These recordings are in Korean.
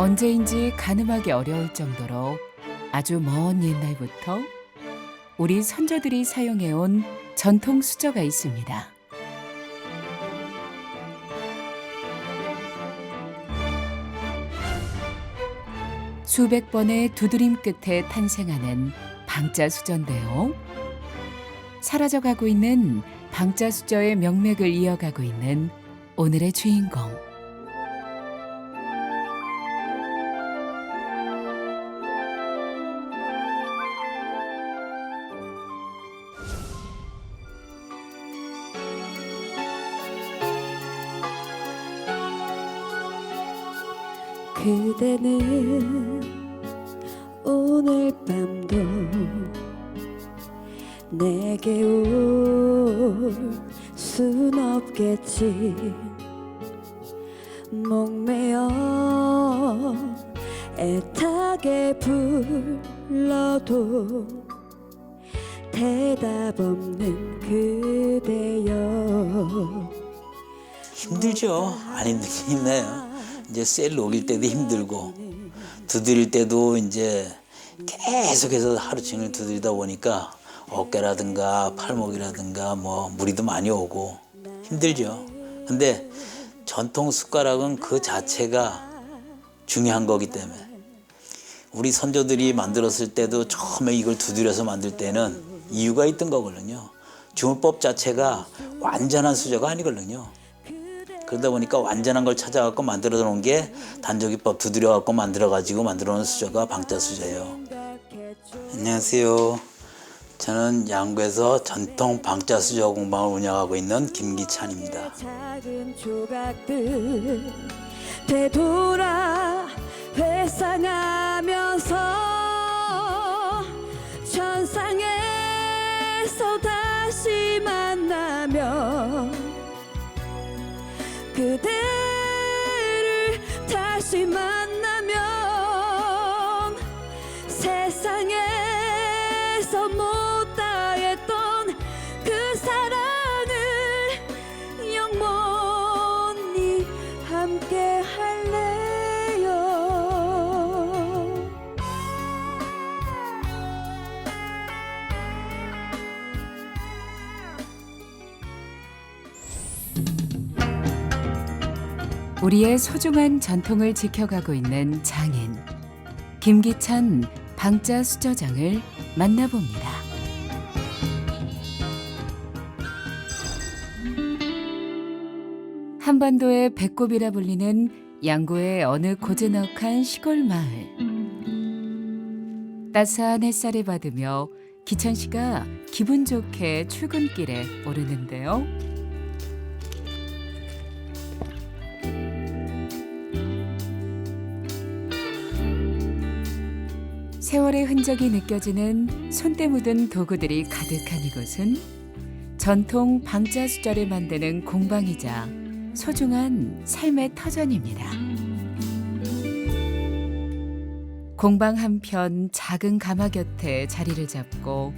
언제인지 가늠하기 어려울 정도로 아주 먼 옛날부터 우리 선조들이 사용해온 전통 수저가 있습니다. 수백 번의 두드림 끝에 탄생하는 방자 수저인데요. 사라져가고 있는 방자 수저의 명맥을 이어가고 있는 오늘의 주인공. 그대는 오늘 밤도 내게 올 순 없겠지. 목매어 애타게 불러도 대답 없는 그대여. 힘들죠. 안 힘들긴 힘내요. 이제 셀 녹일 때도 힘들고 두드릴 때도 이제 계속해서 하루 종일 두드리다 보니까 어깨라든가 팔목이라든가 뭐 무리도 많이 오고 힘들죠. 근데 전통 숟가락은 그 자체가 중요한 거기 때문에 우리 선조들이 만들었을 때도 처음에 이걸 두드려서 만들 때는 이유가 있던 거거든요. 주문법 자체가 완전한 수저가 아니거든요. 그러다 보니까 완전한 걸 찾아갖고 만들어 놓은 게 단조기법 두드려갖고 만들어가지고 만들어 놓은 수저가 방자 수저예요. 안녕하세요. 저는 양구에서 전통 방자 수저 공방을 운영하고 있는 김기찬입니다. 작은 조각들 되돌아 회상하면서 천상에서 다시 만나면 그대를 다시 만나면 세상에서 못다했던 그 사랑을 영원히 함께 할래요. 우리의 소중한 전통을 지켜가고 있는 장인 김기찬 방자 수저장을 만나봅니다. 한반도의 배꼽이라 불리는 양구의 어느 고즈넉한 시골 마을. 따스한 햇살을 받으며 기찬 씨가 기분 좋게 출근길에 오르는데요. 세월의 흔적이 느껴지는 손때 묻은 도구들이 가득한 이곳은 전통 방자 수저를 만드는 공방이자 소중한 삶의 터전입니다. 공방 한편 작은 가마 곁에 자리를 잡고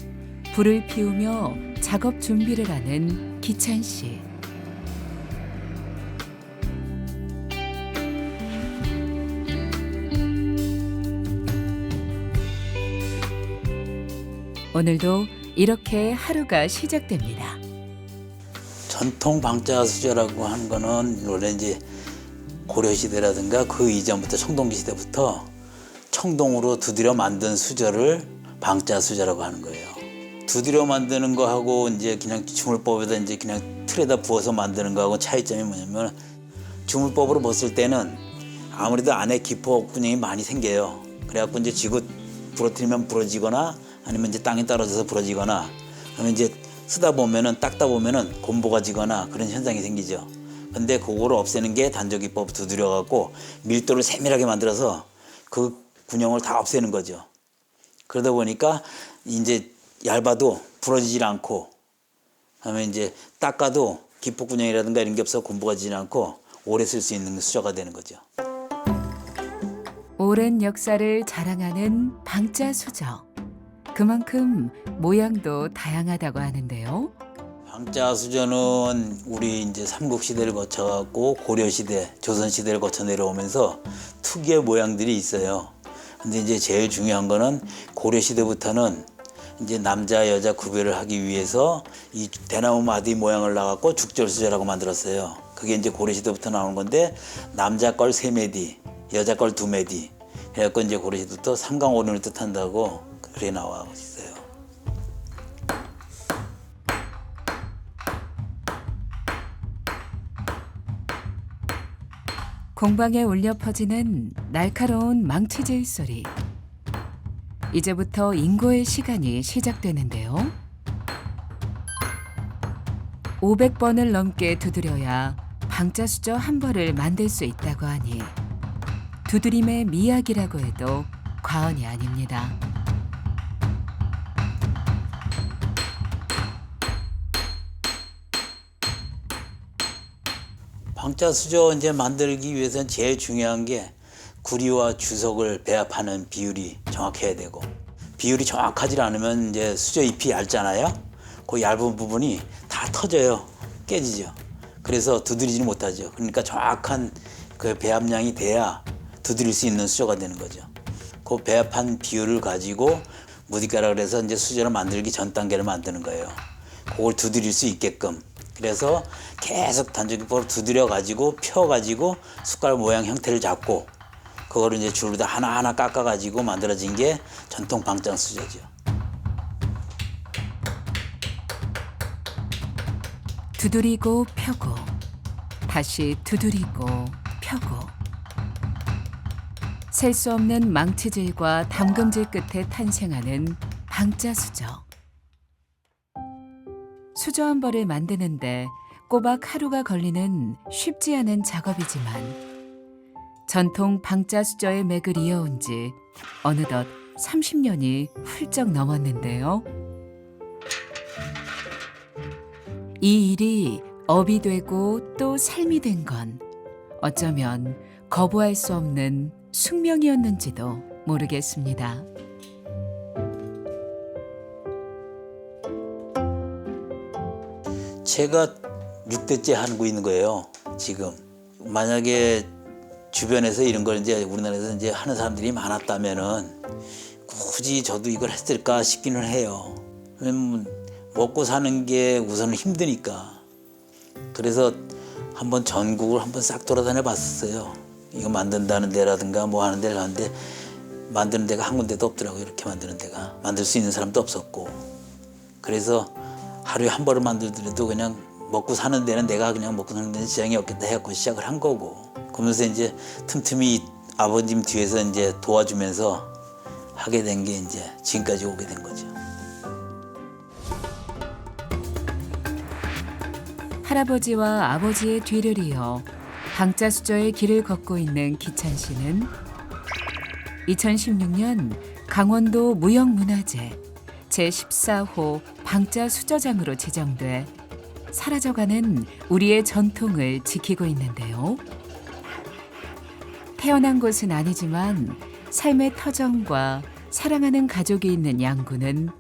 불을 피우며 작업 준비를 하는 기찬 씨. 오늘도 이렇게 하루가 시작됩니다. 전통 방자 수저라고 하는 거는 원래 이제 고려시대라든가 그 이전부터 청동기 시대부터 청동으로 두드려 만든 수저를 방자 수저라고 하는 거예요. 두드려 만드는 거하고 이제 그냥 주물법에다 이제 그냥 틀에다 부어서 만드는 거하고 차이점이 뭐냐면 주물법으로 봤을 때는 아무래도 안에 기포 분양이 많이 생겨요. 그래갖고 이제 쥐고 부러뜨리면 부러지거나 아니면 이제 땅에 떨어져서 부러지거나 그러면 이제 쓰다 보면은 닦다 보면은 곰보가 지거나 그런 현상이 생기죠. 근데 그거를 없애는 게 단조기법 두드려 갖고 밀도를 세밀하게 만들어서 그 군형을 다 없애는 거죠. 그러다 보니까 이제 얇아도 부러지질 않고 그다음에 이제 닦아도 기포 군형이라든가 이런 게 없어 곰보가 지지 않고 오래 쓸 수 있는 수저가 되는 거죠. 오랜 역사를 자랑하는 방자 수저. 그만큼 모양도 다양하다고 하는데요. 방자수전은 우리 이제 삼국시대를 거쳐갖고 고려시대, 조선시대를 거쳐 내려오면서 특유의 모양들이 있어요. 근데 이제 제일 중요한 거는 고려시대부터는 이제 남자 여자 구별을 하기 위해서 이 대나무 마디 모양을 놔갖고 죽절수저라고 만들었어요. 그게 이제 고려시대부터 나오는 건데 남자 걸 3매디, 여자 걸 2매디. 그래갖고 이제 고려시대부터 삼강오륜을 뜻한다고 그래 나와 있어요. 공방에 울려 퍼지는 날카로운 망치질 소리. 이제부터 인고의 시간이 시작되는데요. 500번을 넘게 두드려야 방자수저 한 벌을 만들 수 있다고 하니 두드림의 미학이라고 해도 과언이 아닙니다. 방자수저 이제 만들기 위해서는 제일 중요한 게 구리와 주석을 배합하는 비율이 정확해야 되고, 비율이 정확하지 않으면 이제 수저 잎이 얇잖아요. 그 얇은 부분이 다 터져요. 깨지죠. 그래서 두드리지는 못하죠. 그러니까 정확한 그 배합량이 돼야 두드릴 수 있는 수저가 되는 거죠. 그 배합한 비율을 가지고 무디가라 그래서 이제 수저를 만들기 전 단계를 만드는 거예요. 그걸 두드릴 수 있게끔. 그래서 계속 단조기법으로 두드려 가지고 펴 가지고 숟갈 모양 형태를 잡고 그거를 이제 줄로 다 하나하나 깎아 가지고 만들어진 게 전통 방장 수저죠. 두드리고 펴고 다시 두드리고 펴고 셀 수 없는 망치질과 담금질 끝에 탄생하는 방자수저. 수저 한 벌을 만드는데 꼬박 하루가 걸리는 쉽지 않은 작업이지만 전통 방자수저의 맥을 이어온 지 어느덧 30년이 훌쩍 넘었는데요. 이 일이 업이 되고 또 삶이 된 건 어쩌면 거부할 수 없는 숙명이었는지도 모르겠습니다. 제가 6대째 하고 있는 거예요. 지금 만약에 주변에서 이런 걸 이제 우리나라에서 이제 하는 사람들이 많았다면은 굳이 저도 이걸 했을까 싶기는 해요. 왜냐면 먹고 사는 게 우선은 힘드니까. 그래서 한번 전국을 한번 싹 돌아다녀 봤었어요. 이거 만든다는 데라든가 뭐 하는 데를 갔는데 만드는 데가 한 군데도 없더라고요. 이렇게 만드는 데가. 만들 수 있는 사람도 없었고. 그래서 하루에 한 벌을 만들더라도 그냥 먹고 사는 데는 내가 그냥 먹고 사는 데는 지장이 없겠다 해갖고 시작을 한 거고. 그러면서 이제 틈틈이 아버님 뒤에서 이제 도와주면서 하게 된 게 이제 지금까지 오게 된 거죠. 할아버지와 아버지의 뒤를 이어 방자수저의 길을 걷고 있는 기찬 씨는 2016년 강원도 무형문화재 제14호 방자수저장으로 지정돼 사라져가는 우리의 전통을 지키고 있는데요. 태어난 곳은 아니지만 삶의 터전과 사랑하는 가족이 있는 양구는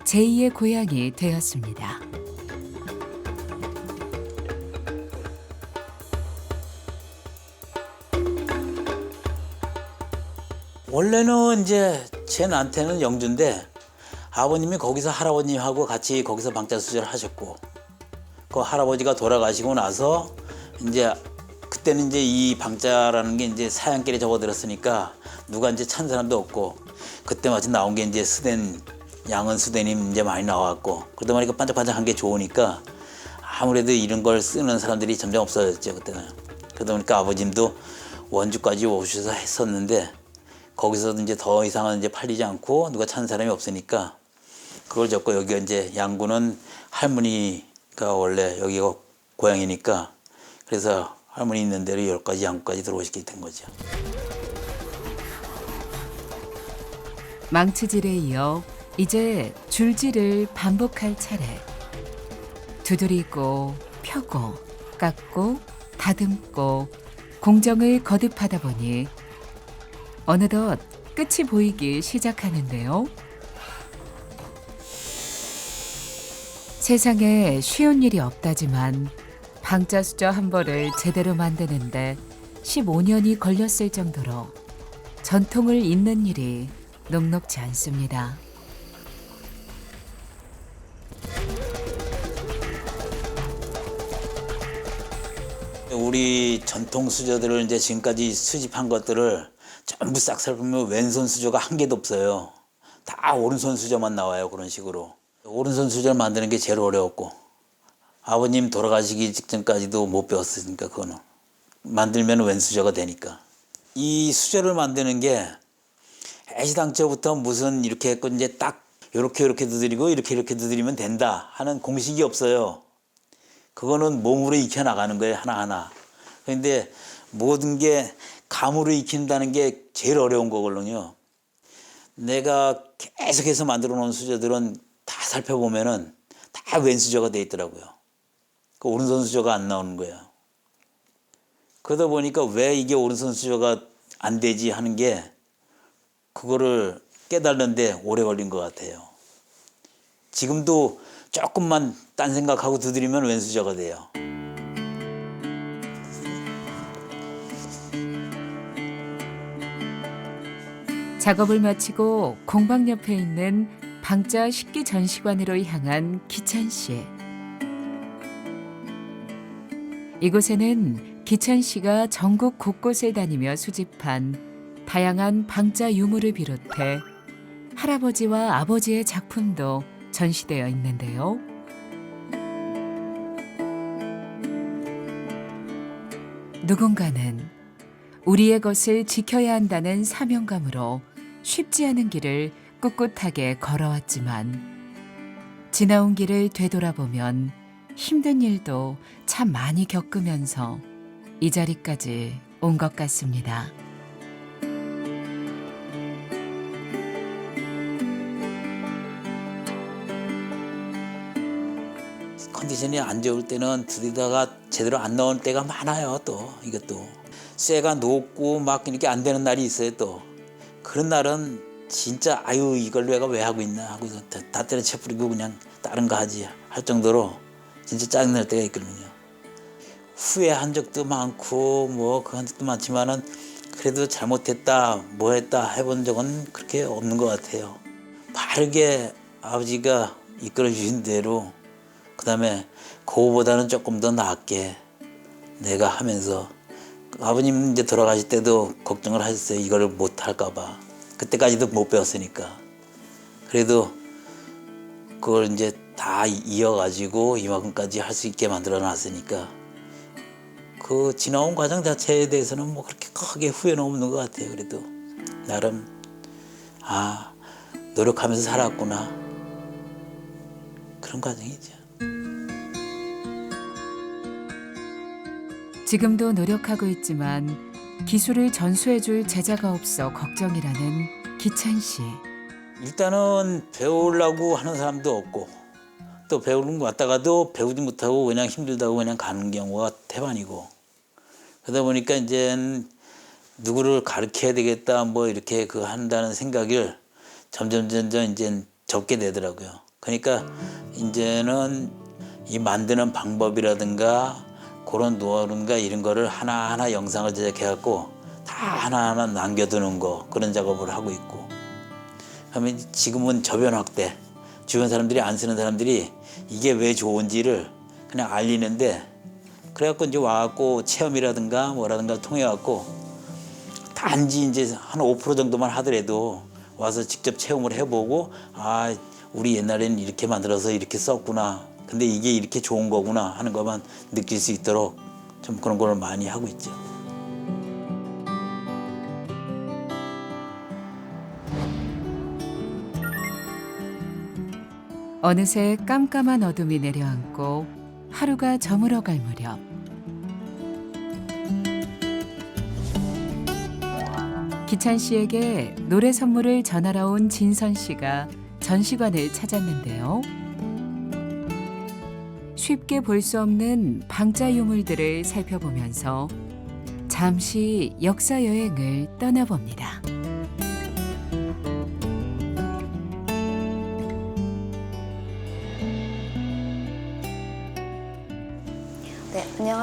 제2의 고향이 되었습니다. 원래는 이제 제 나한테는 영주인데 아버님이 거기서 할아버님하고 같이 거기서 방자수저를 하셨고 그 할아버지가 돌아가시고 나서 이제 그때는 이제 이 방자라는 게 이제 사양길에 접어들었으니까 누가 이제 찬 사람도 없고 그때 마침 나온 게 이제 스댄 양은 수대님 이제 많이 나왔고 그러다 보니까 반짝반짝한 게 좋으니까 아무래도 이런 걸 쓰는 사람들이 점점 없어졌죠 그때는. 그러다 보니까 아버님도 원주까지 오셔서 했었는데 거기서도 이제 더 이상은 이제 팔리지 않고 누가 찾는 사람이 없으니까 그걸 접고 여기가 이제 양구는 할머니가 원래 여기가 고향이니까 그래서 할머니 있는 대로 여기까지 양구까지 들어오시게 된 거죠. 망치질에 이어 이제 줄질을 반복할 차례. 두드리고 펴고 깎고 다듬고 공정을 거듭하다 보니 어느덧 끝이 보이기 시작하는데요. 세상에 쉬운 일이 없다지만 방자수저 한 벌을 제대로 만드는데 15년이 걸렸을 정도로 전통을 잇는 일이 녹록지 않습니다. 우리 전통 수저들을 이제 지금까지 수집한 것들을 전부 싹 살펴보면 왼손 수저가 한 개도 없어요. 다 오른손 수저만 나와요. 그런 식으로. 오른손 수저를 만드는 게 제일 어려웠고 아버님 돌아가시기 직전까지도 못 배웠으니까 그거는 만들면 왼수저가 되니까 이 수저를 만드는 게 애시당초부터 무슨 이렇게 했고 이제 딱 이렇게 두드리고 이렇게 두드리면 된다 하는 공식이 없어요. 그거는 몸으로 익혀 나가는 거예요. 하나하나. 그런데 모든 게 감으로 익힌다는 게 제일 어려운 거거든요. 내가 계속해서 만들어 놓은 수저들은 다 살펴보면은 다 왼수저가 돼 있더라고요. 그 오른손 수저가 안 나오는 거예요. 그러다 보니까 왜 이게 오른손 수저가 안 되지 하는 게 그거를 깨달는데 오래 걸린 것 같아요. 지금도 조금만 딴 생각하고 두드리면 왼수저가 돼요. 작업을 마치고 공방 옆에 있는 방자 식기 전시관으로 향한 기찬 씨. 이곳에는 기찬 씨가 전국 곳곳을 다니며 수집한 다양한 방자 유물을 비롯해 할아버지와 아버지의 작품도 전시되어 있는데요. 누군가는 우리의 것을 지켜야 한다는 사명감으로 쉽지 않은 길을 꿋꿋하게 걸어왔지만 지나온 길을 되돌아보면 힘든 일도 참 많이 겪으면서 이 자리까지 온 것 같습니다. 컨디션이 안 좋을 때는 들이다가 제대로 안 나올 때가 많아요. 또 이것도 쇠가 녹고 막 이렇게 안 되는 날이 있어요. 또 그런 날은 진짜 아유 이걸 내가 왜 하고 있나 하고 다 때려쳐 버리고 그냥 다른 거 하지 할 정도로 진짜 짜증날 때가 있거든요. 후회한 적도 많고 뭐 그런 적도 많지만은 그래도 잘못했다 뭐 했다 해본 적은 그렇게 없는 것 같아요. 바르게 아버지가 이끌어 주신 대로 그다음에 그거보다는 조금 더 나았게 내가 하면서 아버님 이제 돌아가실 때도 걱정을 하셨어요. 이걸 못 할까 봐. 그때까지도 못 배웠으니까. 그래도 그걸 이제 다 이어가지고 이만큼까지 할 수 있게 만들어 놨으니까 그 지나온 과정 자체에 대해서는 뭐 그렇게 크게 후회는 없는 것 같아요. 그래도 나름 노력하면서 살았구나 그런 과정이죠. 지금도 노력하고 있지만 기술을 전수해줄 제자가 없어 걱정이라는 기찬 씨. 일단은 배우려고 하는 사람도 없고 또 배우는 거 왔다가도 배우지 못하고 그냥 힘들다고 그냥 가는 경우가 태반이고 그러다 보니까 이제 누구를 가르쳐야 되겠다 뭐 이렇게 그 한다는 생각을 점점 이제 접게 되더라고요. 그러니까 이제는 이 만드는 방법이라든가 그런 노하우인가 이런 거를 하나하나 영상을 제작해갖고 다 하나하나 남겨두는 거 그런 작업을 하고 있고 그러면 지금은 저변 확대 주변 사람들이 안 쓰는 사람들이 이게 왜 좋은지를 그냥 알리는데 그래갖고 이제 와갖고 체험이라든가 뭐라든가 통해갖고 단지 이제 한 5% 정도만 하더라도 와서 직접 체험을 해보고 우리 옛날에는 이렇게 만들어서 이렇게 썼구나 근데 이게 이렇게 좋은 거구나 하는 것만 느낄 수 있도록 좀 그런 걸 많이 하고 있죠. 어느새 깜깜한 어둠이 내려앉고 하루가 저물어갈 무렵 기찬 씨에게 노래 선물을 전하러 온 진선 씨가 전시관을 찾았는데요. 쉽게 볼 수 없는 방자 유물들을 살펴보면서 잠시 역사 여행을 떠나봅니다.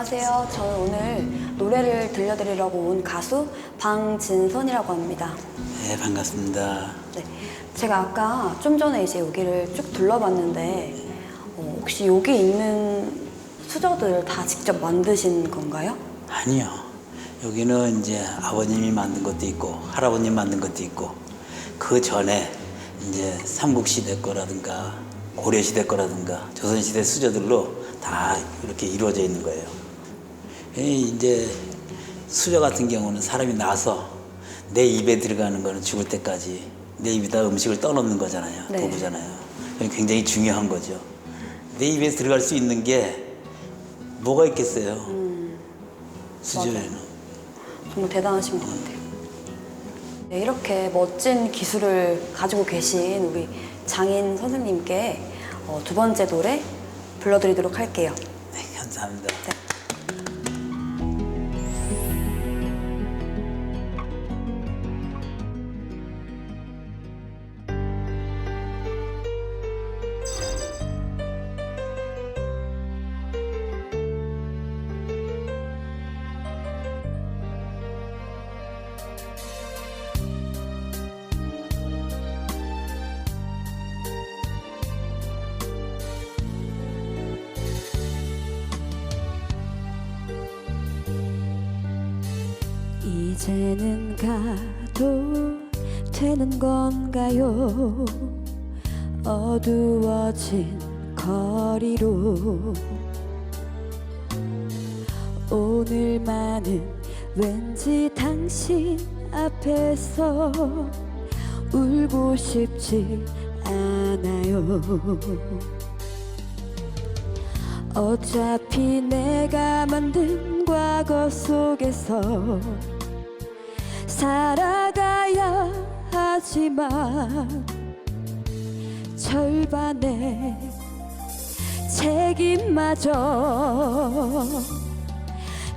안녕하세요. 저는 오늘 노래를 들려드리려고 온 가수 방진선이라고 합니다. 네, 반갑습니다. 네, 제가 아까 좀 전에 이제 여기를 쭉 둘러봤는데 혹시 여기 있는 수저들 다 직접 만드신 건가요? 아니요. 여기는 이제 아버님이 만든 것도 있고 할아버님 만든 것도 있고 그 전에 이제 삼국시대 거라든가 고려시대 거라든가 조선시대 수저들로 다 이렇게 이루어져 있는 거예요. 이제 수저 같은 경우는 사람이 나서 내 입에 들어가는 거는 죽을 때까지 내 입에다 음식을 떠넣는 거잖아요. 네. 도구잖아요. 굉장히 중요한 거죠. 내 입에 들어갈 수 있는 게 뭐가 있겠어요? 수저에는. 정말 대단하신 것 같아요. 네, 이렇게 멋진 기술을 가지고 계신 우리 장인 선생님께 두 번째 노래 불러드리도록 할게요. 네, 감사합니다. 이제는 가도 되는 건가요? 어두워진 거리로 오늘만은 왠지 당신 앞에서 울고 싶지 않아요. 어차피 내가 만든 과거 속에서 살아가야 하지만 절반의 책임마저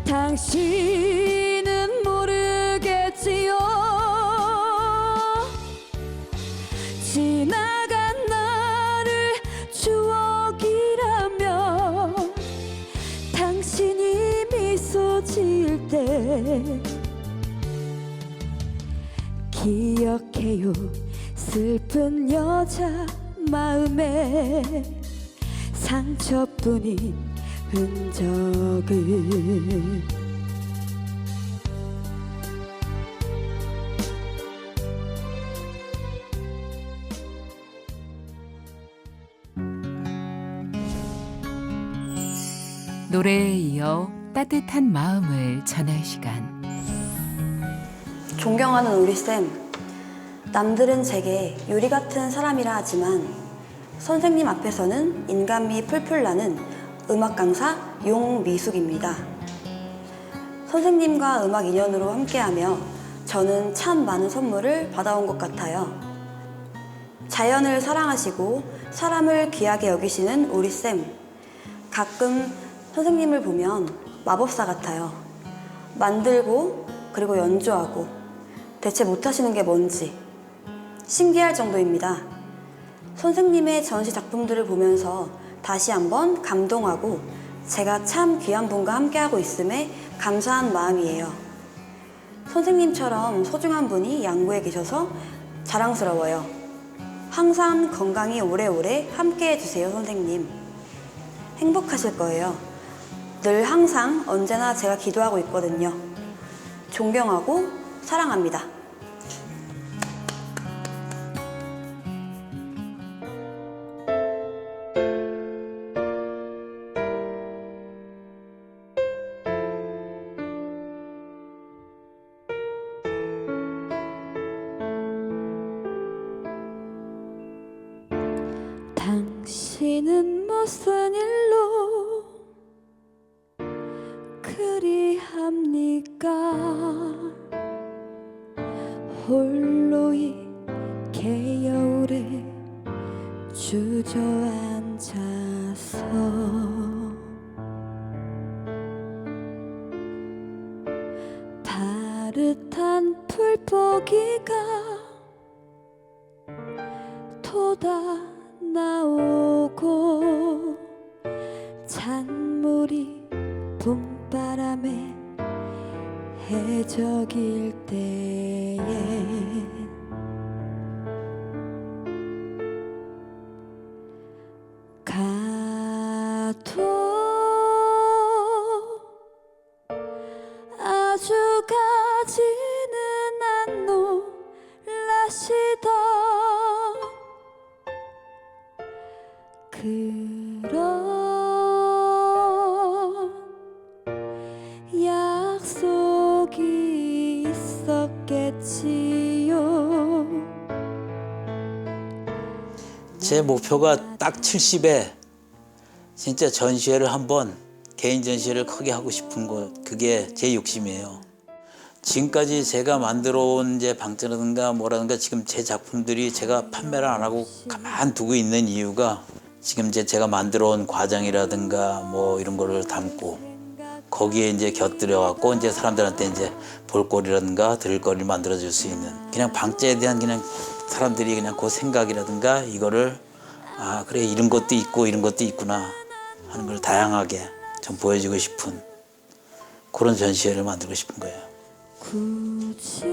당신은 모르겠지요. 지나간 나를 추억이라며 당신이 미소 지을 때 기억해요. 슬픈 여자 마음에 상처뿐인 흔적을 노래에 이어 따뜻한 마음을 전할 시간. 존경하는 우리 쌤, 남들은 제게 유리 같은 사람이라 하지만 선생님 앞에서는 인간미 풀풀 나는 음악 강사 용미숙입니다. 선생님과 음악 인연으로 함께하며 저는 참 많은 선물을 받아온 것 같아요. 자연을 사랑하시고 사람을 귀하게 여기시는 우리 쌤, 가끔 선생님을 보면 마법사 같아요. 만들고 그리고 연주하고 대체 못하시는 게 뭔지 신기할 정도입니다. 선생님의 전시 작품들을 보면서 다시 한번 감동하고 제가 참 귀한 분과 함께하고 있음에 감사한 마음이에요. 선생님처럼 소중한 분이 양구에 계셔서 자랑스러워요. 항상 건강히 오래오래 함께해 주세요, 선생님. 행복하실 거예요. 늘 항상 언제나 제가 기도하고 있거든요. 존경하고 사랑합니다. 당신은 무슨 일로 그리합니까? 홀로 이 개여울에 주저앉아서 파릇한 풀포기가 돋아 나오고 잔물이 붕 바람에 해적일 때에 가도 아주 가지는 안 놀라시던 그런 약속이 있었겠지요. 제 목표가 딱 70에 진짜 전시회를 한번 개인 전시회를 크게 하고 싶은 거 그게 제 욕심이에요. 지금까지 제가 만들어 온 이제 방자라든가 뭐라든가 지금 제 작품들이 제가 판매를 안 하고 가만두고 있는 이유가 지금 이제 제가 만들어 온 과정이라든가 뭐 이런 거를 담고 거기에 이제 곁들여 갖고 이제 사람들한테 이제 볼거리라든가 들을거리를 만들어 줄 수 있는 그냥 방자에 대한 그냥 사람들이 그냥 그 생각이라든가 이거를 아 그래 이런 것도 있고 이런 것도 있구나 하는 걸 다양하게 좀 보여주고 싶은 그런 전시회를 만들고 싶은 거예요. 굳이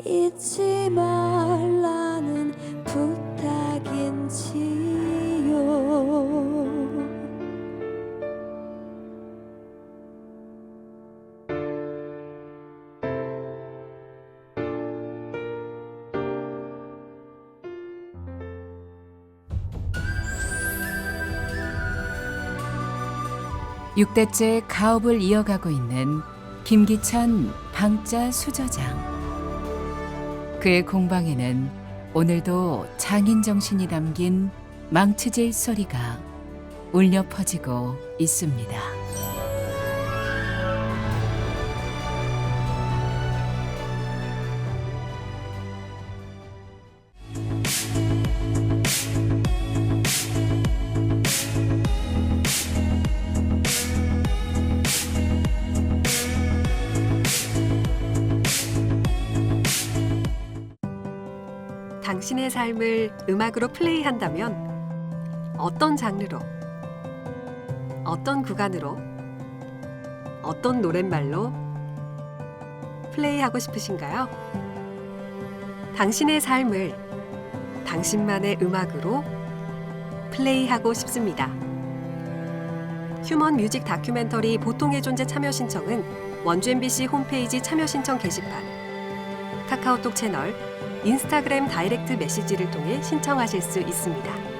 잊지 말라는 부탁인지요. 육대째 가업을 이어가고 있는 김기찬 방자 수저장. 그의 공방에는 오늘도 장인 정신이 담긴 망치질 소리가 울려 퍼지고 있습니다. 당신의 삶을 음악으로 플레이한다면 어떤 장르로, 어떤 구간으로, 어떤 노랫말로 플레이하고 싶으신가요? 당신의 삶을 당신만의 음악으로 플레이하고 싶습니다. 휴먼 뮤직 다큐멘터리 보통의 존재 참여 신청은 원주 MBC 홈페이지 참여 신청 게시판, 카카오톡 채널, 인스타그램 다이렉트 메시지를 통해 신청하실 수 있습니다.